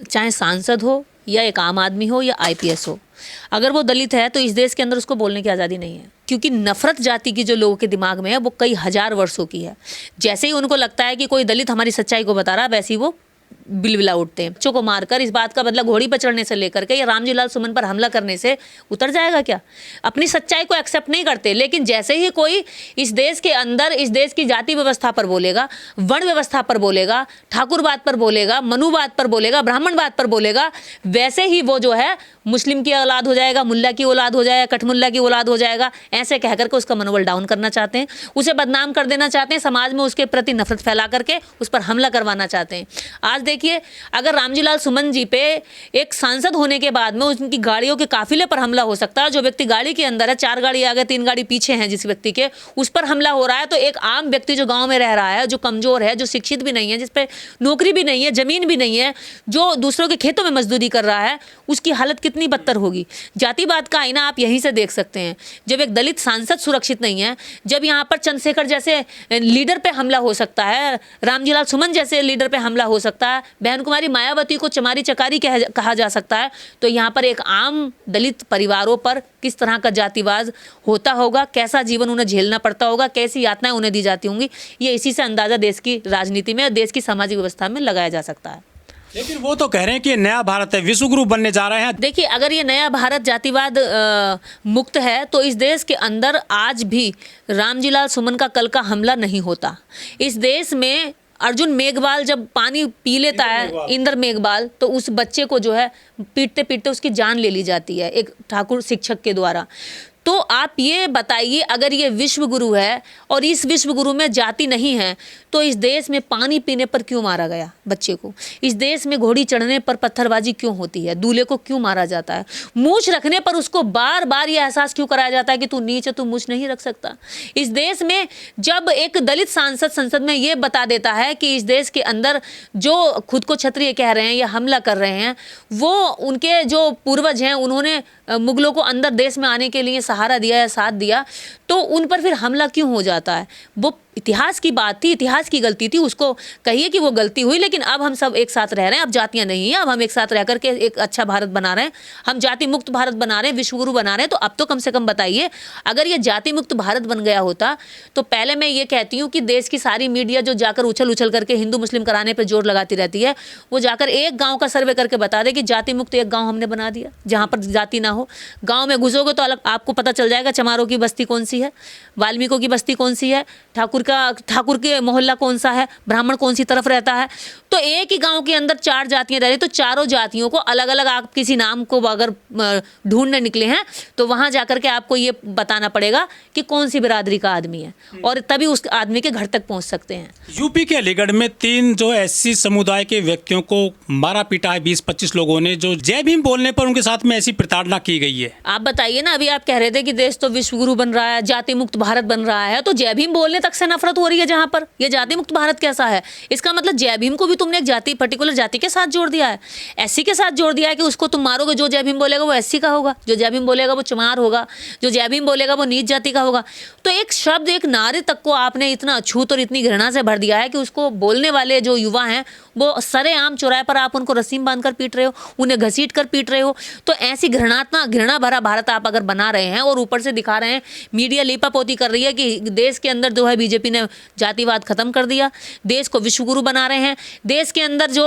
चाहे सांसद हो या एक आम आदमी हो या आईपीएस हो, अगर वो दलित है तो इस देश के अंदर उसको बोलने की आज़ादी नहीं है, क्योंकि नफरत जाति की जो लोगों के दिमाग में है वो कई हजार वर्षों की है। जैसे ही उनको लगता है कि कोई दलित हमारी सच्चाई को बता रहा है, वैसे ही वो बिलबिला उठते हैं। बच्चों को मारकर इस बात का बदला घोड़ी पर चढ़ने से लेकर के या रामजी लाल सुमन पर हमला करने से उतर जाएगा क्या? अपनी सच्चाई को एक्सेप्ट नहीं करते। लेकिन जैसे ही कोई इस देश के अंदर इस देश की जाति व्यवस्था पर बोलेगा, वर्ण व्यवस्था पर बोलेगा, ठाकुरवाद पर बोलेगा, मनुवाद पर बोलेगा, ब्राह्मणवाद पर बोलेगा, वैसे ही वो जो है मुस्लिम की औलाद हो जाएगा, मुल्ला की औलाद हो जाएगा, कठमुल्ला की औलाद हो जाएगा। ऐसे कह करके उसका मनोबल डाउन करना चाहते हैं, उसे बदनाम कर देना चाहते हैं, समाज में उसके प्रति नफरत फैला करके उस पर हमला करवाना चाहते हैं। आज देखिए, अगर रामजी लाल सुमन जी पे एक सांसद होने के बाद में उनकी गाड़ियों के काफिले पर हमला हो सकता है, जो व्यक्ति गाड़ी के अंदर है, 4 गाड़ी आगे 3 गाड़ी पीछे हैं, जिस व्यक्ति के उस पर हमला हो रहा है, तो एक आम व्यक्ति जो गांव में रह रहा है, जो कमजोर है, जो शिक्षित भी नहीं है, जिस पे नौकरी भी नहीं है, जमीन भी नहीं है, जो दूसरों के खेतों में मजदूरी कर रहा है, उसकी हालत कितनी बदतर होगी। जातिवाद का आईना आप यहीं से देख सकते हैं। जब एक दलित सांसद सुरक्षित नहीं है, जब यहाँ पर चंद्रशेखर जैसे लीडर पे हमला हो सकता है, रामजी लाल सुमन जैसे लीडर पे हमला हो सकता है, बहन कुमारी मायावती को चमारी चकारी कहा जा सकता है, तो यहाँ पर एक आम दलित परिवारों पर किस तरह का जातिवाद होता होगा, कैसा जीवन उन्हें झेलना पड़ता होगा, कैसी यातनाएं उन्हें दी जाती होंगी, ये इसी से अंदाजा देश की राजनीति में, देश की सामाजिक व्यवस्था में लगाया जा सकता है। लेकिन वो तो कह रहे हैं कि नया भारत है, विश्व गुरु बनने जा रहे हैं। देखिए, अगर ये नया भारत जातिवाद मुक्त है तो इस देश के अंदर आज भी रामजी लाल सुमन का कल का हमला नहीं होता। इस देश में अर्जुन मेघवाल जब पानी पी लेता है, इंद्र मेघवाल, तो उस बच्चे को जो है पीटते पीटते उसकी जान ले ली जाती है एक ठाकुर शिक्षक के द्वारा। तो आप ये बताइए, अगर ये विश्व गुरु है और इस विश्व गुरु में जाति नहीं है, तो इस देश में पानी पीने पर क्यों मारा गया बच्चे को? इस देश में घोड़ी चढ़ने पर पत्थरबाजी क्यों होती है? दूल्हे को क्यों मारा जाता है? मूछ रखने पर उसको बार बार ये एहसास क्यों कराया जाता है कि तू नीच है, तू मूछ नहीं रख सकता? इस देश में जब एक दलित सांसद संसद में ये बता देता है कि इस देश के अंदर जो खुद को क्षत्रिय कह रहे हैं या हमला कर रहे हैं, वो उनके जो पूर्वज हैं, उन्होंने मुगलों को अंदर देश में आने के लिए सहारा दिया या साथ दिया, तो उन पर फिर हमला क्यों हो जाता है? वो इतिहास की बात थी, इतिहास की गलती थी, उसको कहिए कि वो गलती हुई, लेकिन अब हम सब एक साथ रह रहे हैं, अब जातियां नहीं हैं, अब हम एक साथ रह करके एक अच्छा भारत बना रहे हैं, हम जाति मुक्त भारत बना रहे हैं, विश्वगुरु बना रहे हैं। तो अब तो कम से कम बताइए, अगर ये जाति मुक्त भारत बन गया होता तो पहले मैं ये कहती हूँ कि देश की सारी मीडिया जो जाकर उछल करके हिंदू मुस्लिम कराने पर जोर लगाती रहती है, वो जाकर एक गाँव का सर्वे करके बता दे कि जाति मुक्त एक गाँव हमने बना दिया जहाँ पर जाति ना हो। गाँव में घुसोगे तो अलग आपको पता चल जाएगा चमारों की बस्ती कौन सी है, वाल्मीकियों की बस्ती कौन सी है, ठाकुर के मोहल्ला कौन सा है, ब्राह्मण कौन सी तरफ रहता है। तो एक ही गांव के अंदर 4 जातियां रह रही, तो चारों जातियों को अलग अलग आप किसी नाम को अगर ढूंढने निकले हैं तो वहां जाकर के आपको ये बताना पड़ेगा कि कौन सी बिरादरी का आदमी है, और तभी उस आदमी के घर तक पहुंच सकते हैं। यूपी के अलीगढ़ में 3 जो एससी समुदाय के व्यक्तियों को मारा पीटा है, 20-25 लोगों ने, जो जय भीम बोलने पर उनके साथ में ऐसी प्रताड़ना की गई है। आप बताइए ना, अभी आप कह रहे थे कि देश तो विश्व गुरु बन रहा है, जाति मुक्त भारत बन रहा है, तो जय भीम बोलने तक से नफरत हो रही है जहां पर। ये जाति मुक्त भारत कैसा है? इसका मतलब जय भीम को भी तुमने एक जाति, पर्टिकुलर जाति के साथ जोड़ दिया है, एससी के साथ जोड़ दिया है कि उसको तुम मारोगे, जो जय भीम बोलेगा वो एससी का होगा, जो जय भीम बोलेगा वो चमार होगा, जो जय भीम बोलेगा वो नीच जाति का होगा। तो एक शब्द, एक नारे तक को आपने इतना अछूत और इतनी घृणा से भर दिया है कि उसको बोलने वाले जो युवा हैं वो सरेआम चौराहे पर आप उनको रस्सीम बांधकर पीट रहे हो, उन्हें घसीट कर पीट रहे हो। तो ऐसी घृणा भरा भारत आप अगर बना रहे हैं और ऊपर से दिखा रहे हैं, मीडिया लीपापोती कर रही है कि देश के अंदर जो है बीजेपी ने जातिवाद खत्म कर दिया, देश को विश्वगुरु बना रहे हैं, देश के अंदर जो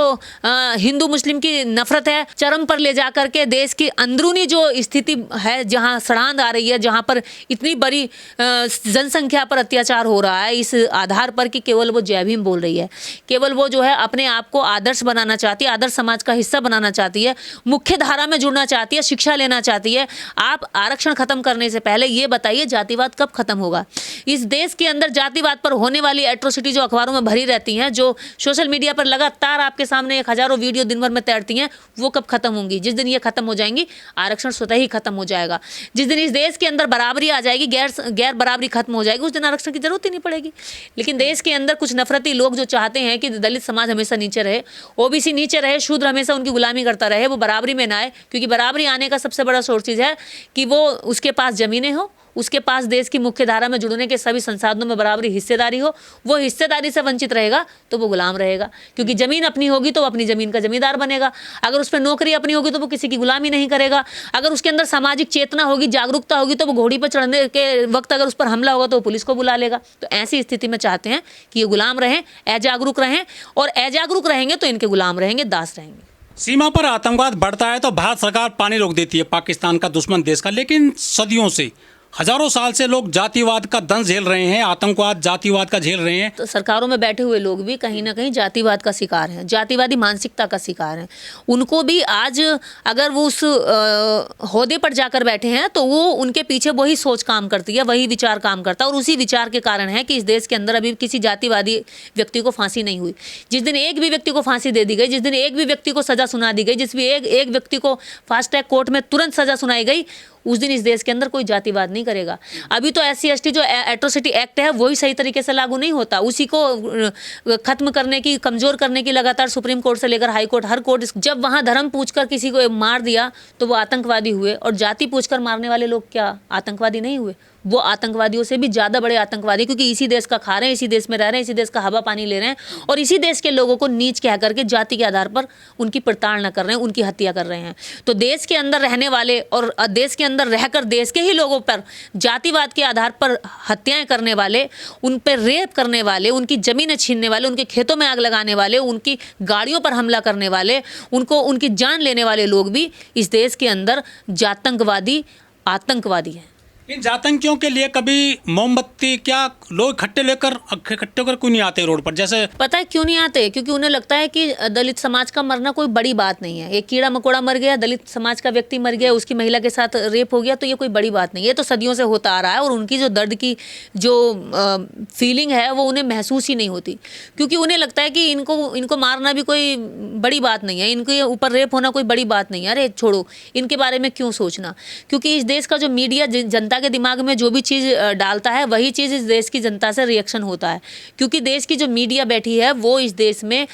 हिंदू मुस्लिम की नफरत है चरम पर ले जाकर के देश की अंदरूनी जो स्थिति है, जहां सड़ांध आ रही है, जहां पर इतनी बड़ी जनसंख्या पर अत्याचार हो रहा है, इस आधार पर कि केवल वो जय भीम बोल रही है, केवल वो जो है अपने आप को आदर्श बनाना चाहती है, आदर्श समाज का हिस्सा बनाना चाहती है, मुख्य धारा में जुड़ना चाहती है, शिक्षा लेना चाहती है। आप आरक्षण खत्म करने से पहले ये बताइए जातिवाद कब खत्म होगा? इस देश के अंदर जातिवाद पर होने वाली एट्रोसिटी जो अखबारों में भरी रहती हैं, जो सोशल मीडिया पर लगातार आपके सामने एक हजारों वीडियो दिन भर में तैरती हैं, वो कब खत्म होंगी? जिस दिन ये खत्म हो जाएंगी, आरक्षण स्वतः ही खत्म हो जाएगा। जिस दिन इस देश के अंदर बराबरी आ जाएगी, गैर बराबरी खत्म हो जाएगी, उस दिन आरक्षण की जरूरत ही नहीं पड़ेगी। लेकिन देश के अंदर कुछ नफरती लोग जो चाहते हैं कि दलित समाज हमेशा नीचे रहे, ओबीसी नीचे रहे, शूद्र हमेशा उनकी गुलामी करता रहे, वो बराबरी में ना आए, क्योंकि बराबरी आने का सबसे बड़ा सोर्स है कि वो उसके पास जमीनें हो, उसके पास देश की मुख्य धारा में जुड़ने के सभी संसाधनों में बराबरी हिस्सेदारी हो, वो हिस्सेदारी से वंचित रहेगा तो वो गुलाम रहेगा। क्योंकि ज़मीन अपनी होगी तो वो अपनी ज़मीन का जमींदार बनेगा। अगर उस पर नौकरी अपनी होगी तो वो किसी की गुलामी नहीं करेगा। अगर उसके अंदर सामाजिक चेतना होगी, जागरूकता होगी, तो वो घोड़ी पर चढ़ने के वक्त अगर उस पर हमला होगा तो वो पुलिस को बुला लेगा। तो ऐसी स्थिति में चाहते हैं कि ये गुलाम रहें, अजागरूक रहें, और अजागरूक रहेंगे तो इनके गुलाम रहेंगे, दास रहेंगे। सीमा पर आतंकवाद बढ़ता है तो भारत सरकार पानी रोक देती है, पाकिस्तान का दुश्मन देश का, लेकिन सदियों से, हजारों साल से लोग जातिवाद का दंश झेल रहे हैं, आतंकवाद जातिवाद का झेल रहे हैं। तो सरकारों में बैठे हुए लोग भी कहीं ना कहीं जातिवाद का शिकार हैं, जातिवादी मानसिकता का शिकार हैं। उनको भी आज अगर वो उस ओहदे पर जाकर बैठे हैं तो वो उनके पीछे वही सोच काम करती है, वही विचार काम करता है, और उसी विचार के कारण है कि इस देश के अंदर अभी किसी जातिवादी व्यक्ति को फांसी नहीं हुई। जिस दिन एक भी व्यक्ति को फांसी दे दी गई, जिस दिन एक भी व्यक्ति को सजा सुना दी गई, जिस भी एक व्यक्ति को फास्ट ट्रैक कोर्ट में तुरंत सजा सुनाई गई, उस दिन इस देश के अंदर कोई जातिवाद नहीं करेगा। अभी तो SC/ST जो एट्रोसिटी एक्ट है वही सही तरीके से लागू नहीं होता, उसी को खत्म करने की, कमजोर करने की लगातार सुप्रीम कोर्ट से लेकर हाई कोर्ट, हर कोर्ट, जब वहाँ धर्म पूछकर किसी को मार दिया तो वो आतंकवादी हुए, और जाति पूछकर मारने वाले लोग क्या आतंकवादी नहीं हुए? वो आतंकवादियों से भी ज़्यादा बड़े आतंकवादी, क्योंकि इसी देश का खा रहे हैं, इसी देश में रह रहे हैं, इसी देश का हवा पानी ले रहे हैं, और इसी देश के लोगों को नीच कह करके जाति के आधार पर उनकी प्रताड़ना कर रहे हैं, उनकी हत्या कर रहे हैं। तो देश के अंदर रहने वाले और देश के अंदर रहकर देश के ही लोगों पर जातिवाद के आधार पर हत्याएं करने वाले, उन पर रेप करने वाले, उनकी ज़मीनें छीनने वाले, उनके खेतों में आग लगाने वाले, उनकी गाड़ियों पर हमला करने वाले, उनकी जान लेने वाले लोग भी इस देश के अंदर जातंकवादी, आतंकवादी हैं। इन जातंकियों के लिए कभी मोमबत्ती, क्या लोग इकट्ठे होकर क्यों नहीं आते रोड पर? जैसे पता है क्यों नहीं आते? क्योंकि उन्हें लगता है कि दलित समाज का मरना कोई बड़ी बात नहीं है। एक कीड़ा मकोड़ा मर गया, दलित समाज का व्यक्ति मर गया, उसकी महिला के साथ रेप हो गया, तो ये कोई बड़ी बात नहीं है, ये तो सदियों से होता आ रहा है। और उनकी जो दर्द की जो फीलिंग है वो उन्हें महसूस ही नहीं होती, क्योंकि उन्हें लगता है कि इनको मारना भी कोई बड़ी बात नहीं है, इनके ऊपर रेप होना कोई बड़ी बात नहीं है। अरे छोड़ो, इनके बारे में क्यों सोचना? क्योंकि इस देश का जो मीडिया जनता के दिमाग में जो भी चीज़ डालता है वही चीज़ इस देश की जनता से रिएक्शन होता है। क्योंकि देश की जो मीडिया बैठी है वो इस देश में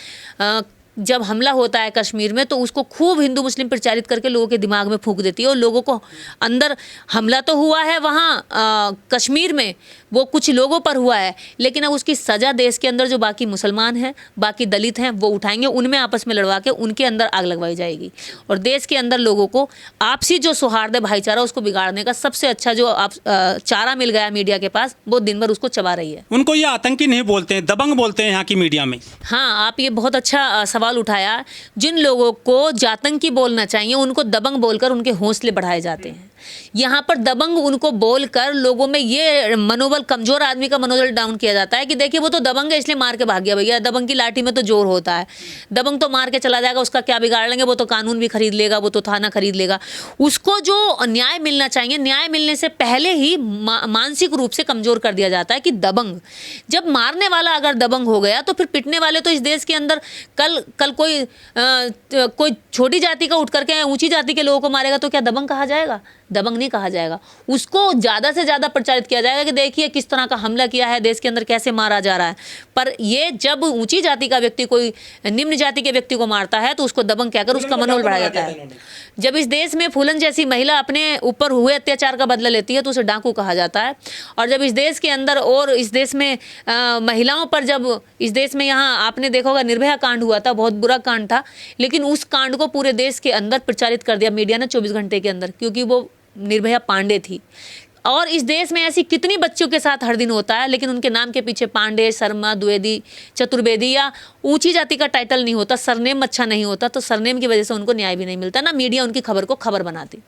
जब हमला होता है कश्मीर में तो उसको खूब हिंदू मुस्लिम प्रचारित करके लोगों के दिमाग में फूंक देती है, और लोगों को अंदर हमला तो हुआ है वहाँ कश्मीर में, वो कुछ लोगों पर हुआ है, लेकिन अब उसकी सज़ा देश के अंदर जो बाकी मुसलमान हैं, बाकी दलित हैं, वो उठाएंगे, उनमें आपस में लड़वा के उनके अंदर आग लगवाई जाएगी। और देश के अंदर लोगों को आपसी जो सौहार्द है, भाईचारा, उसको बिगाड़ने का सबसे अच्छा जो चारा मिल गया मीडिया के पास, वो दिन भर उसको चबा रही है। उनको ये आतंकी नहीं बोलते हैं, दबंग बोलते हैं यहाँ की मीडिया में। हाँ, आप ये बहुत अच्छा सवाल उठाया। जिन लोगों को जातंकी बोलना चाहिए उनको दबंग बोलकर उनके हौसले बढ़ाए जाते हैं। यहाँ पर दबंग उनको बोलकर लोगों में ये मनोबल, कमजोर आदमी का मनोबल डाउन किया जाता है कि देखिए वो तो दबंग है इसलिए मार के भाग गया, भैया दबंग की लाठी में तो जोर होता है, दबंग तो मार के चला जाएगा, उसका क्या बिगाड़ लेंगे, वो तो कानून भी खरीद लेगा, वो तो थाना खरीद लेगा। उसको जो न्याय मिलना चाहिए, न्याय मिलने से पहले ही मानसिक रूप से कमजोर कर दिया जाता है कि दबंग। जब मारने वाला अगर दबंग हो गया तो फिर पिटने वाले तो इस देश के अंदर कल कोई छोटी जाति का उठ करके ऊंची जाति के लोगों को मारेगा तो क्या दबंग कहा जाएगा? दबंग नहीं कहा जाएगा। उसको ज़्यादा से ज़्यादा प्रचारित किया जाएगा कि देखिए किस तरह का हमला किया है, देश के अंदर कैसे मारा जा रहा है। पर ये जब ऊंची जाति का व्यक्ति कोई निम्न जाति के व्यक्ति को मारता है तो उसको दबंग कहकर उसका मनोबल बढ़ाया जाता है। जब इस देश में फूलन जैसी महिला अपने ऊपर हुए अत्याचार का बदला लेती है तो उसे डाकू कहा जाता है। और जब इस देश के अंदर और इस देश में महिलाओं पर, जब इस देश में यहाँ आपने देखा होगा निर्भया कांड हुआ था, बहुत बुरा कांड था, लेकिन उस कांड को पूरे देश के अंदर प्रचारित कर दिया मीडिया ने 24 घंटे के अंदर, क्योंकि वो निर्भया पांडे थी। और इस देश में ऐसी कितनी बच्चियों के साथ हर दिन होता है, लेकिन उनके नाम के पीछे पांडे, शर्मा, द्विवेदी, चतुर्वेदी या ऊंची जाति का टाइटल नहीं होता, सरनेम अच्छा नहीं होता, तो सरनेम की वजह से उनको न्याय भी नहीं मिलता, ना मीडिया उनकी खबर को खबर बनाती।